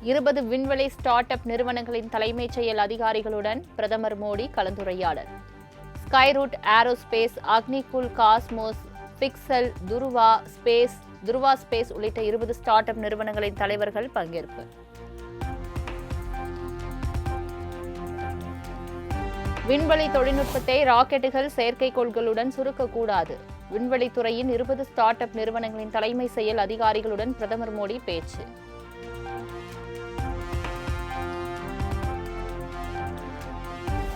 20 விண்வெளி start up நிறுவனங்களின் தலைமைச் செயல் அதிகாரிகளுடன் பிரதமர் மோடி கலந்துரையாடல். Skyroot Aerospace, Agnikul Cosmos, Pixel, Dhruva space உள்ளிட்ட 20 ஸ்டார்ட் அப் நிறுவனங்களின் தலைவர்கள் பங்கேற்பு. விண்வெளி தொழில்நுட்பத்தை ராக்கெட்டுகள், செயற்கைக்கோள்களுடன் சுருக்கக்கூடாது. விண்வெளித்துறையின் 20 ஸ்டார்ட் அப் நிறுவனங்களின் தலைமை செயல் அதிகாரிகளுடன் பிரதமர் மோடி பேச்சு.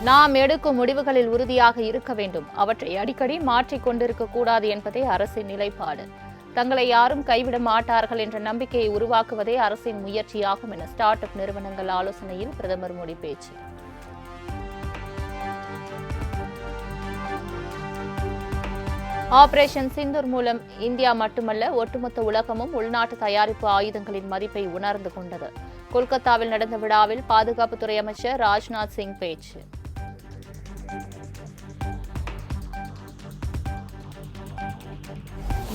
நாம் எடுக்கும் முடிவுகளில் உறுதியாக இருக்க வேண்டும். அவற்றை அடிக்கடி மாற்றிக் கொண்டிருக்கக்கூடாது என்பதே அரசின் நிலைப்பாடு. தங்களை யாரும் கைவிட மாட்டார்கள் என்ற நம்பிக்கையை உருவாக்குவதே அரசின் முயற்சியாகும் என ஸ்டார்ட் அப் நிறுவனங்கள் ஆலோசனையில் பிரதமர் மோடி பேச்சு. ஆபரேஷன் சிந்தூர் மூலம் இந்தியா மட்டுமல்ல, ஒட்டுமொத்த உலகமும் உள்நாட்டு தயாரிப்பு ஆயுதங்களின் மதிப்பை உணர்ந்து கொண்டது. கொல்கத்தாவில் நடந்த விழாவில் பாதுகாப்புத்துறை அமைச்சர் ராஜ்நாத் சிங் பேச்சு.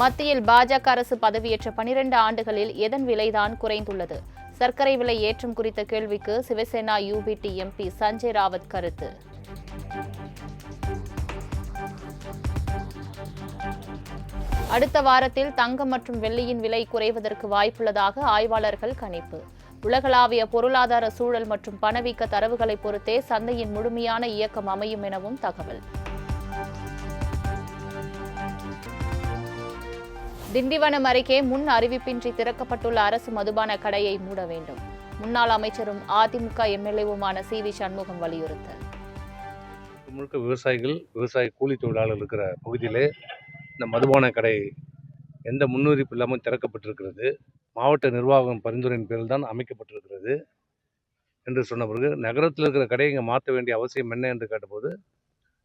மத்தியில் பாஜக அரசு பதவியேற்ற 12 ஆண்டுகளில் எதன் விலைதான் குறைந்துள்ளது? சர்க்கரை விலை ஏற்றம் குறித்த கேள்விக்கு சிவசேனா யூபிடி எம்பி சஞ்சய் ராவத் கருத்து. அடுத்த வாரத்தில் தங்கம் மற்றும் வெள்ளியின் விலை குறைவதற்கு வாய்ப்புள்ளதாக ஆய்வாளர்கள் கணிப்பு. உலகளாவிய பொருளாதார சூழல் மற்றும் பணவீக்க தரவுகளை பொறுத்தே சந்தையின் முழுமையான இயக்கம் அமையும் எனவும் தகவல். திண்டிவனம் அருகே முன் அறிவிப்பின்றி திறக்கப்பட்டுள்ள அரசு மதுபான கடையை மூட வேண்டும். முன்னாள் அமைச்சரும் அதிமுக எம்எல்ஏவுமான சி.வி. சண்முகம் வலியுறுத்தல். முழுக்க விவசாய கூலி தொழிலாளர்கள் இருக்கிற பகுதியிலே இந்த மதுபான கடை எந்த முன்னறிவிப்பு இல்லாமல் திறக்கப்பட்டிருக்கிறது. மாவட்ட நிர்வாகம் பரிந்துரையின் பேரில் தான் அமைக்கப்பட்டிருக்கிறது என்று சொன்ன பிறகு, நகரத்தில் இருக்கிற கடையை இங்கே மாற்ற வேண்டிய அவசியம் என்ன என்று கேட்டபோது,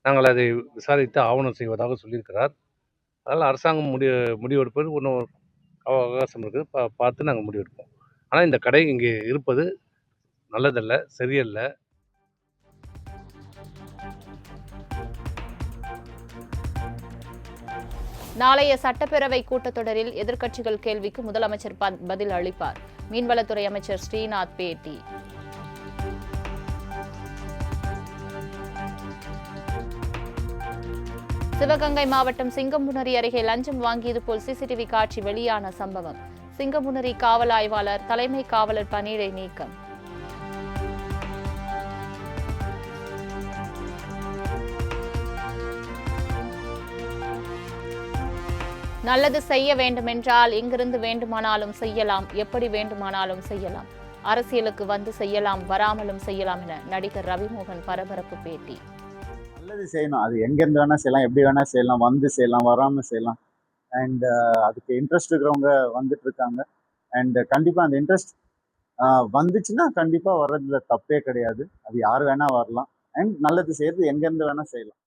நாங்கள் அதை விசாரித்து ஆவணம் செய்வதாக சொல்லியிருக்கிறார். அதனால் அரசாங்கம் முடிவெடுப்பது இன்னும் அவகாசம் இருக்குது, பார்த்து நாங்கள் முடிவெடுப்போம். ஆனால் இந்த கடை இங்கே இருப்பது நல்லதல்ல, சரியல்ல. நாளைய சட்டப்பேரவை கூட்டத்தொடரில் எதிர்க்கட்சிகள் கேள்விக்கு முதலமைச்சர் பதில் அளிப்பார். மீன்வளத்துறை அமைச்சர் ஸ்ரீநாத் பேட்டி. சிவகங்கை மாவட்டம் சிங்கம்புணரி அருகே லஞ்சம் வாங்கியது போல் சிசிடிவி காட்சி வெளியான சம்பவம். சிங்கம்புணரி காவல் ஆய்வாளர், தலைமை காவலர் பணியிடை நீக்கம். நல்லது செய்ய வேண்டுமென்றால் எங்கிருந்து வேண்டுமானாலும் செய்யலாம், எப்படி வேண்டுமானாலும் செய்யலாம். அரசியலுக்கு வந்து செய்யலாம், வராமலும் செய்யலாம் என நடிகர் ரவிமோகன் பரபரப்பு பேட்டி. நல்லது செய்யணும், அது எங்கேருந்து வேணா செய்யலாம், எப்படி வேணா செய்யலாம், வந்து செய்யலாம், வராமல் செய்யலாம். அண்ட் அதுக்கு இன்ட்ரெஸ்ட் இருக்கிறவங்க வந்துட்டு இருக்காங்க. அண்ட் கண்டிப்பாக அந்த இன்ட்ரெஸ்ட் வந்துச்சுன்னா கண்டிப்பாக வர்றதுல தப்பே கிடையாது. அது யார் வேணா வரலாம். அண்ட் நல்லது செய்யறது எங்கேருந்து வேணா செய்யலாம்.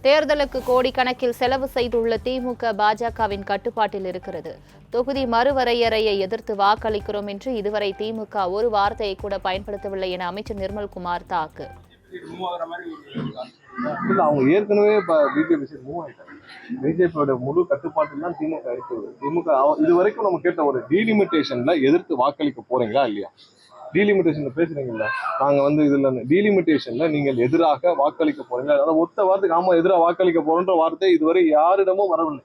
தேர்தலுக்கு கோடிக்கணக்கில் செலவு செய்துள்ள திமுக பாஜகவின் கட்டுப்பாட்டில் இருக்கிறது. தொகுதி மறுவரையறையை எதிர்த்து வாக்களிக்கிறோம் என்று இதுவரை திமுக ஒரு வார்த்தையை கூட பயன்படுத்தவில்லை என அமைச்சர் நிர்மல்குமார் தாக்கு. அவங்க ஏற்கனவே பிஜேபியோட முழு கட்டுப்பாட்டில் தான் திமுக இருக்குது. திமுக இது வரைக்கும் நம்ம கேட்ட ஒரு டீலிமிட்டேஷன்ல எதிர்த்து வாக்களிக்க போறீங்களா இல்லையா? டீலிமிட்டேஷன்ல பேசுறீங்கல்ல, நாங்க இதுல டீலிமிட்டேஷன்ல நீங்கள் எதிராக வாக்களிக்க போறீங்க, அதாவது ஒத்த வார்த்தைக்கு ஆமா எதிராக வாக்களிக்க போறோன்ற வார்த்தை இதுவரை யாரிடமும் வரவில்லை.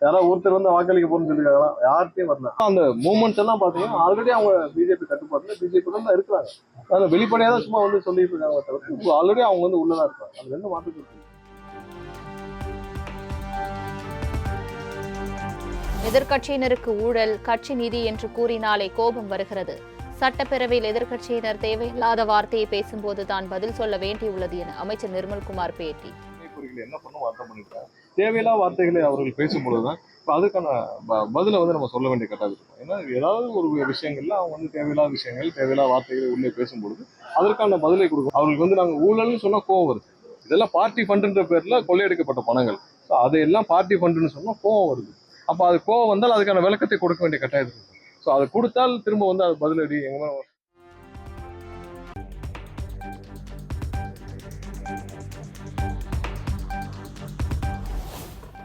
யாராவது ஒருத்தர் வாக்களிக்க போறோம்னு சொல்லிருக்காங்களா? யார்கிட்டையும் வரல. அந்த மூமெண்ட்ஸ் எல்லாம் பாத்தீங்கன்னா ஆல்ரெடி அவங்க பிஜேபி கட்டுப்பாட்டுல பிஜேபி தான் இருக்கிறாங்க. அதுல வெளிப்படையா தான் சும்மா சொல்லிட்டு இருக்காங்க தவிர்த்து ஆல்ரெடி அவங்க உள்ளதான் இருக்காங்க. அது ரெண்டு மாற்றம் இருக்கு. எதிர்க்கட்சியினருக்கு ஊழல், கட்சி நிதி என்று கூறினாலே கோபம் வருகிறது. சட்டப்பேரவையில் எதிர்க்கட்சியினர் தேவையில்லாத வார்த்தையை பேசும்போது தான் பதில் சொல்ல வேண்டியுள்ளது என அமைச்சர் நிர்மல்குமார் பேட்டி. என்ன பண்ணும் அர்த்தம் பண்ணிருக்காங்க. தேவையில்லா வார்த்தைகளை அவர்கள் பேசும்பொழுதுதான் அதுக்கான பதில நம்ம சொல்ல வேண்டிய கட்டாயம் இருக்கும். ஏன்னா ஏதாவது ஒரு விஷயங்கள்ல அவங்க தேவையில்லாத விஷயங்கள், தேவையில்லாத வார்த்தைகளை உள்ளே பேசும்பொழுது அதற்கான பதிலை கொடுக்கும். அவர்களுக்கு நாங்க ஊழல்னு சொன்னா கோவம் வருது. இதெல்லாம் பார்ட்டி ஃபண்டுன்ற பேர்ல கொள்ளையடிக்கப்பட்ட பணங்கள். அதையெல்லாம் பார்ட்டி ஃபண்டுன்னு சொன்னா கோவம் வருது. அப்ப அது கோவம் வந்தால் அதுக்கான விளக்கத்தை கொடுக்க வேண்டிய கட்டாயம் இருக்கு. அதை கொடுத்தால் திரும்ப அது பதிலடி எங்க.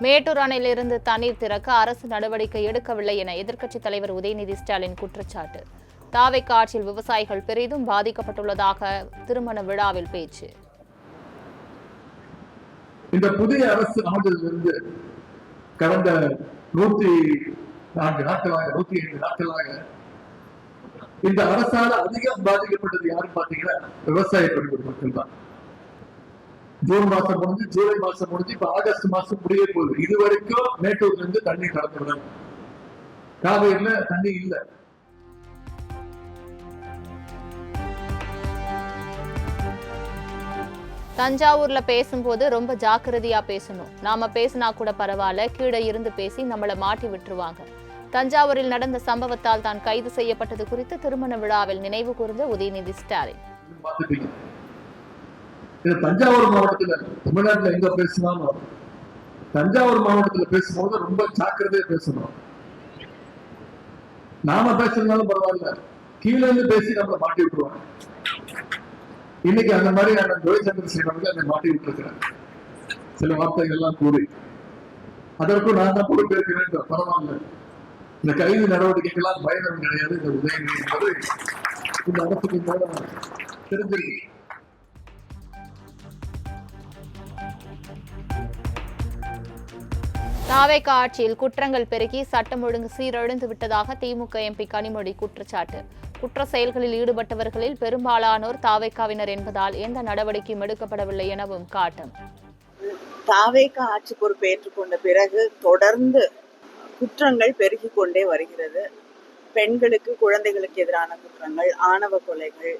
மேட்டூர் அணையிலிருந்து தண்ணீர் திறக்க அரசு நடவடிக்கை எடுக்கவில்லை என எதிர்க்கட்சித் தலைவர் உதயநிதி ஸ்டாலின் குற்றச்சாட்டு. தாவேகா ஆட்சியில் விவசாயிகள் பெரிதும் பாதிக்கப்பட்டுள்ளதாக திருமண விழாவில் பேச்சு. இந்த புதிய அரசு அமைந்ததிலிருந்து கடந்த 104 நாட்களாக 105 நாட்களாக இந்த அரசால அதிகம் பாதிக்கப்பட்டது யாரும் பாத்தீங்கன்னா விவசாய பெருமக்கள் தான். ஜூன் மாசம் முடிஞ்சு, ஜூலை மாசம் முடிஞ்சு, இப்ப ஆகஸ்ட் மாசம் முடிய போகுது. இதுவரைக்கும் மேட்டூர்ல இருந்து தண்ணி கடந்து விடணும். காவேரியில தண்ணி இல்லை. தஞ்சாவூர்ல பேசும்போது ரொம்ப ஜாக்கிரதையா பேசணும். நாம பேசினா கூட பரவாயில்ல, கீழே இருந்து பேசி நம்மள மாட்டி விட்டுருவாங்க. தஞ்சாவூரில் நடந்த சம்பவத்தால் தான் கைது செய்யப்பட்டது குறித்து திருமண விழாவில் நினைவு கூர்ந்த உதயநிதி ஸ்டாலின். தஞ்சாவூர் மாவட்டத்துல, தமிழ்நாட்டுல எங்க பேசினாலும் தஞ்சாவூர் மாவட்டத்துல பேசும்போது ரொம்ப ஜாக்கிரதையா பேசணும். நாம பேசுறதுனாலும் பரவாயில்ல, கீழே இருந்து பேசி நம்மள மாட்டி விட்டுருவாங்க. இன்னைக்கு அந்த மாதிரி நான் ஜோய் சந்திரசேகரன் அதை மாட்டி விட்டுருக்கிறேன். சில வார்த்தைகள் எல்லாம் கூடி அதற்கும் நான் தான் பொறுப்பேற்க வேண்டும். பரவாயில்ல, இந்த கைது நடவடிக்கைகளால் பயணம் கிடையாது. இந்த உதயநிதி என்பது இந்த அரசுக்கு தெரிஞ்சிருக்கு. தாவேகா ஆட்சியில் குற்றங்கள் பெருகி சட்டம் ஒழுங்கு சீரழிந்து விட்டதாக திமுக எம்பி கனிமொழி குற்றச்சாட்டு. குற்ற செயல்களில் ஈடுபட்டவர்களில் பெரும்பாலானோர் தாவேகாவினர் என்பதால் எந்த நடவடிக்கையும் எடுக்கப்படவில்லை எனவும் காட்டும். தாவேகா ஆட்சி பொறுப்பேற்றுக் கொண்ட பிறகு தொடர்ந்து குற்றங்கள் பெருகி கொண்டே வருகிறது. பெண்களுக்கு, குழந்தைகளுக்கு எதிரான குற்றங்கள், ஆணவ கொலைகள்,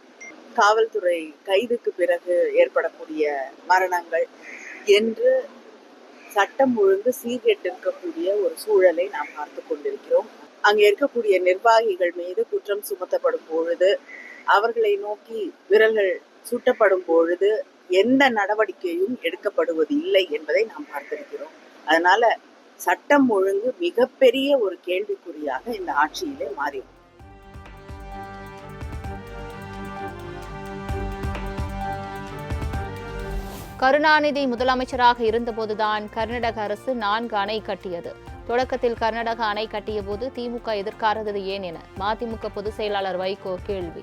காவல்துறை கைதுக்கு பிறகு ஏற்படக்கூடிய மரணங்கள் என்று சட்டம் ஒழுங்கு சீர்கெட்டிருக்கக்கூடிய ஒரு சூழலை நாம் பார்த்து கொண்டிருக்கிறோம். அங்கே இருக்கக்கூடிய நிர்வாகிகள் மீது குற்றம் சுமத்தப்படும் பொழுது, அவர்களை நோக்கி விரல்கள் சுட்டப்படும் பொழுது எந்த நடவடிக்கையும் எடுக்கப்படுவது இல்லை என்பதை நாம் பார்த்திருக்கிறோம். அதனால சட்டம் ஒழுங்கு மிகப்பெரிய ஒரு கேள்விக்குறியாக இந்த ஆட்சியிலே மாறி. கருணாநிதி முதலமைச்சராக இருந்தபோதுதான் கர்நாடக அரசு 4 அணை கட்டியது. தொடக்கத்தில் கர்நாடக அணை கட்டிய போது திமுக எதிர்க்காதது ஏன் என மதிமுக பொதுச் செயலாளர் வைகோ கேள்வி.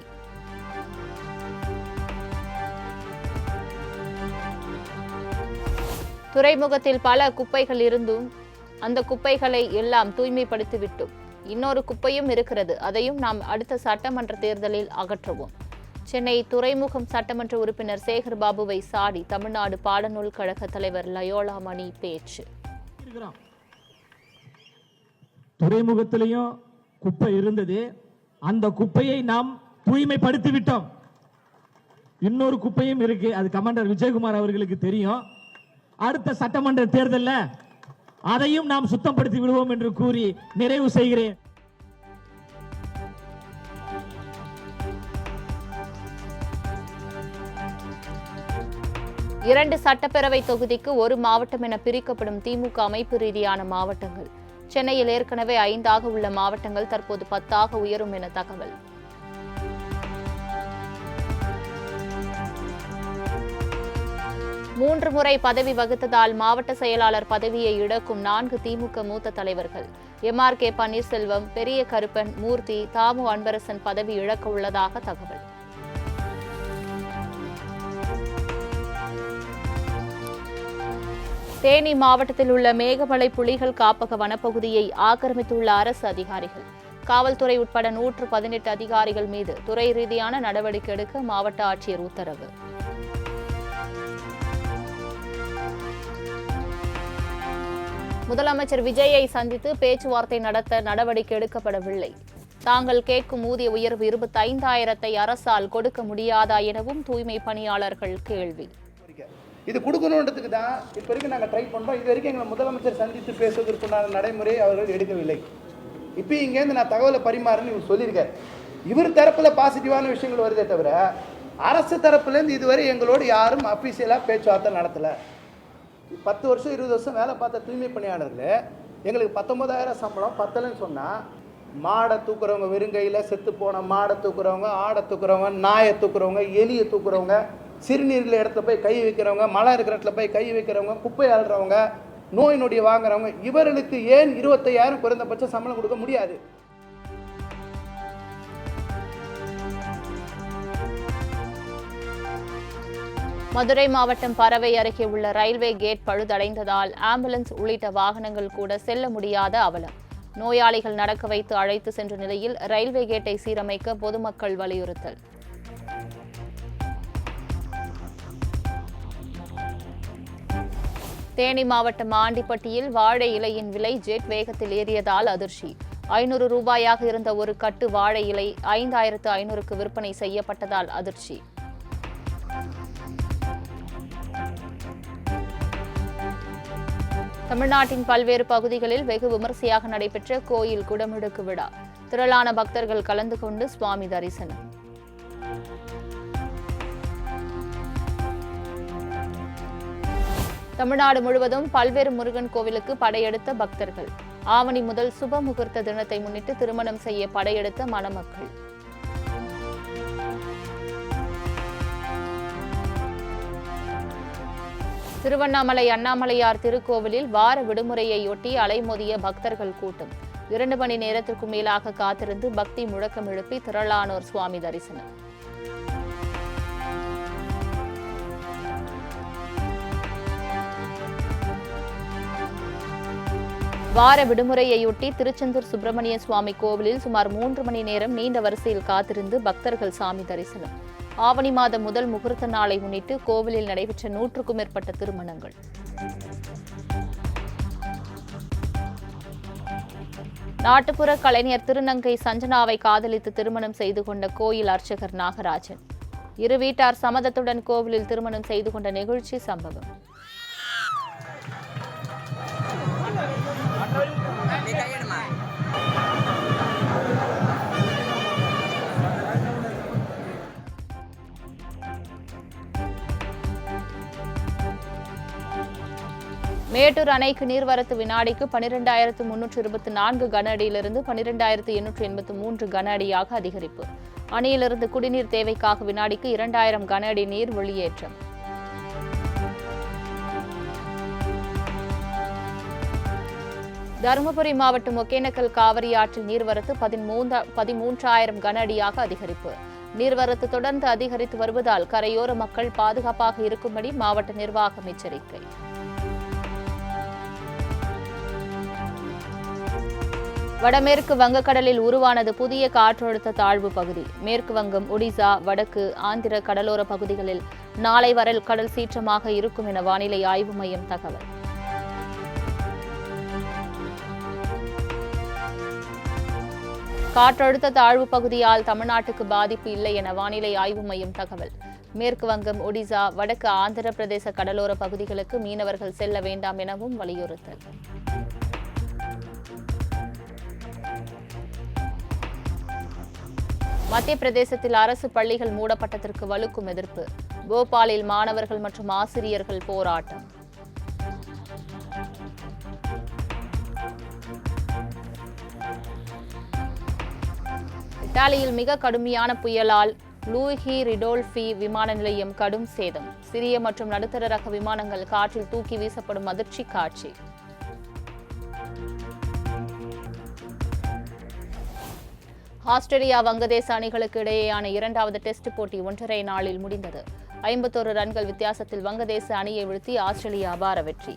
துறைமுகத்தில் பல குப்பைகள் இருந்தும் அந்த குப்பைகளை எல்லாம் தூய்மைப்படுத்திவிட்டோம். இன்னொரு குப்பையும் இருக்கிறது, அதையும் நாம் அடுத்த சட்டமன்ற தேர்தலில் அகற்றுவோம். சென்னை துறைமுகம் சட்டமன்ற உறுப்பினர் சேகர் பாபுவை சாடி தமிழ்நாடு பாடநூல் கழக தலைவர் லயோலா மணி பேச்சு. துறைமுகத்திலையும் குப்பை இருந்தது, அந்த குப்பையை நாம் தூய்மைப்படுத்தி விட்டோம். இன்னொரு குப்பையும் இருக்கு, அது கமாண்டர் விஜயகுமார் அவர்களுக்கு தெரியும். அடுத்த சட்டமன்ற தேர்தலில் அதையும் நாம் சுத்தப்படுத்தி விடுவோம் என்று கூறி நிறைவு செய்கிறேன். இரண்டு சட்டப்பேரவை தொகுதிக்கு ஒரு மாவட்டம் என பிரிக்கப்படும் திமுக அமைப்பு ரீதியான மாவட்டங்கள். சென்னையில் ஏற்கனவே 5 உள்ள மாவட்டங்கள் தற்போது 10 உயரும் என தகவல். மூன்று முறை பதவி வகித்ததால் மாவட்ட செயலாளர் பதவியை இழக்கும் 4 திமுக மூத்த தலைவர்கள் MRK பன்னீர்செல்வம், பெரிய கருப்பன், மூர்த்தி, தாமு அன்பரசன் பதவி இழக்க உள்ளதாக தகவல். தேனி மாவட்டத்தில் உள்ள மேகமலை புலிகள் காப்பக வனப்பகுதியை ஆக்கிரமித்துள்ள அரசு அதிகாரிகள். காவல்துறை உட்பட 118 அதிகாரிகள் மீது துறை ரீதியான நடவடிக்கை எடுக்க மாவட்ட ஆட்சியர் உத்தரவு. முதலமைச்சர் விஜயை சந்தித்து பேச்சுவார்த்தை நடத்த நடவடிக்கை எடுக்கப்படவில்லை. தாங்கள் கேட்கும் ஊதிய உயர்வு 25,000 அரசால் கொடுக்க முடியாதா எனவும் தூய்மை பணியாளர்கள் கேள்வி. இது கொடுக்கணுன்றதுக்கு தான் இப்போ வரைக்கும் நாங்கள் ட்ரை பண்ணுறோம். இது வரைக்கும் எங்களை முதலமைச்சர் சந்தித்து பேசுவதற்குண்டான நடைமுறை அவர்கள் எடுக்கவில்லை. இப்போ இங்கேருந்து நான் தகவலை பரிமாறுன்னு இவர் சொல்லியிருக்கார். இவர் தரப்பில் பாசிட்டிவான விஷயங்கள் வருதே தவிர அரசு தரப்புலேருந்து இதுவரை எங்களோடு யாரும் அஃபீஷியலாக பேச்சுவார்த்தை நடத்தலை. 10 வருஷம் 20 வருஷம் வேலை பார்த்த தூய்மை பணியாளர்கள் எங்களுக்கு 19,000 சம்பளம் பத்தலைன்னு சொன்னால், மாடை தூக்குறவங்க, வெறுங்கையில் செத்து போன மாடை தூக்குறவங்க, ஆடை தூக்குறவங்க, நாயை தூக்குறவங்க, எலியை தூக்குறவங்க, சிறுநீரில் இடத்துல போய் கை வைக்கிறவங்க, மழை இருக்கிற இடத்துல போய் கை வைக்கிறவங்க, குப்பை அள்ளுறவங்க, நோய் நொடி வாங்குறவங்க, இவர்களுக்கு ஏன் 25,000 குறைந்தபட்ச சம்பளம் கொடுக்க முடியாது? மதுரை மாவட்டம் பரவை அருகே உள்ள ரயில்வே கேட் பழுதடைந்ததால் ஆம்புலன்ஸ் உள்ளிட்ட வாகனங்கள் கூட செல்ல முடியாத அவலம். நோயாளிகள் நடக்க வைத்து அழைத்து சென்ற நிலையில் ரயில்வே கேட்டை சீரமைக்க பொதுமக்கள் வலியுறுத்தல். தேனி மாவட்டம் ஆண்டிப்பட்டியில் வாழை இலையின் விலை ஜெட் வேகத்தில் ஏறியதால் அதிர்ச்சி. 500 ரூபாயாக இருந்த ஒரு கட்டு வாழை இலை 5,500க்கு விற்பனை செய்யப்பட்டதால் அதிர்ச்சி. தமிழ்நாட்டின் பல்வேறு பகுதிகளில் வெகு விமரிசையாக நடைபெற்ற கோயில் குடமுழுக்கு விழா. திரளான பக்தர்கள் கலந்து கொண்டு சுவாமி தரிசனம். தமிழ்நாடு முழுவதும் பல்வேறு முருகன் கோவிலுக்கு படையெடுத்த பக்தர்கள். ஆவணி முதல் சுப முகூர்த்த தினத்தை முன்னிட்டு திருமணம் செய்ய படையெடுத்த மணமக்கள். திருவண்ணாமலை அண்ணாமலையார் திருக்கோவிலில் வார விடுமுறையொட்டி அலைமோதிய பக்தர்கள் கூட்டம். 2 மணி நேரத்திற்கும் மேலாக காத்திருந்து பக்தி முழக்கம் எழுப்பி திரளானோர் சுவாமி தரிசனம். வார விடுமுறையொட்டி திருச்செந்தூர் சுப்பிரமணிய சுவாமி கோவிலில் சுமார் 3 மணி நேரம் நீண்ட வரிசையில் காத்திருந்து பக்தர்கள் சாமி தரிசனம். ஆவணி மாதம் முதல் முகூர்த்த நாளை முன்னிட்டு கோவிலில் நடைபெற்ற 100க்கும் மேற்பட்ட திருமணங்கள். நாட்டுப்புற கலைஞர் திருநங்கை சஞ்சனாவை காதலித்து திருமணம் செய்து கொண்ட கோயில் அர்ச்சகர் நாகராஜன். இரு வீட்டார் சம்மதத்துடன் கோவிலில் திருமணம் செய்து கொண்ட நிகழ்ச்சி சம்பவம். மேட்டூர் அணைக்கு நீர்வரத்து வினாடிக்கு 12,324 கன அடியிலிருந்து 12,883 கன அடியாக அதிகரிப்பு. அணையிலிருந்து குடிநீர் தேவைக்காக வினாடிக்கு 2,000 கன அடி நீர் வெளியேற்றம். தருமபுரி மாவட்டம் ஒகேனக்கல் காவிரி ஆற்றில் நீர்வரத்து 13,000 கன அடியாக அதிகரிப்பு. நீர்வரத்து தொடர்ந்து அதிகரித்து வருவதால் கரையோர மக்கள் பாதுகாப்பாக இருக்கும்படி மாவட்ட நிர்வாகம் எச்சரிக்கை. வடமேற்கு வங்கக்கடலில் உருவானது புதிய காற்றழுத்த தாழ்வு பகுதி. மேற்கு வங்கம், ஒடிசா, வடக்கு ஆந்திர கடலோர பகுதிகளில் நாளை வரை கடல் சீற்றமாக இருக்கும் என வானிலை ஆய்வு மையம் தகவல். காற்றழுத்த தாழ்வு பகுதியால் தமிழ்நாட்டுக்கு பாதிப்பு இல்லை என வானிலை ஆய்வு மையம் தகவல். மேற்கு வங்கம், ஒடிசா, வடக்கு ஆந்திர பிரதேச கடலோர பகுதிகளுக்கு மீனவர்கள் செல்ல வேண்டாம் எனவும் வலியுறுத்தல். மத்திய பிரதேசத்தில் அரசு பள்ளிகள் மூடப்பட்டதற்கு வலுக்கும் எதிர்ப்பு. போபாலில் மாணவர்கள் மற்றும் ஆசிரியர்கள் போராட்டம். இத்தாலியில் மிக கடுமையான புயலால் லூயிகி ரிடோல்ஃபி விமான நிலையம் கடும் சேதம். சிறிய மற்றும் நடுத்தர ரக விமானங்கள் காற்றில் தூக்கி வீசப்படும் அதிர்ச்சி காட்சி. ஆஸ்திரேலியா வங்கதேச அணிகளுக்கு இடையேயான 2வது டெஸ்ட் போட்டி 1.5 நாளில் முடிந்தது. 51 ரன்கள் வித்தியாசத்தில் வங்கதேச அணியை வீழ்த்தி ஆஸ்திரேலியா அபார வெற்றி.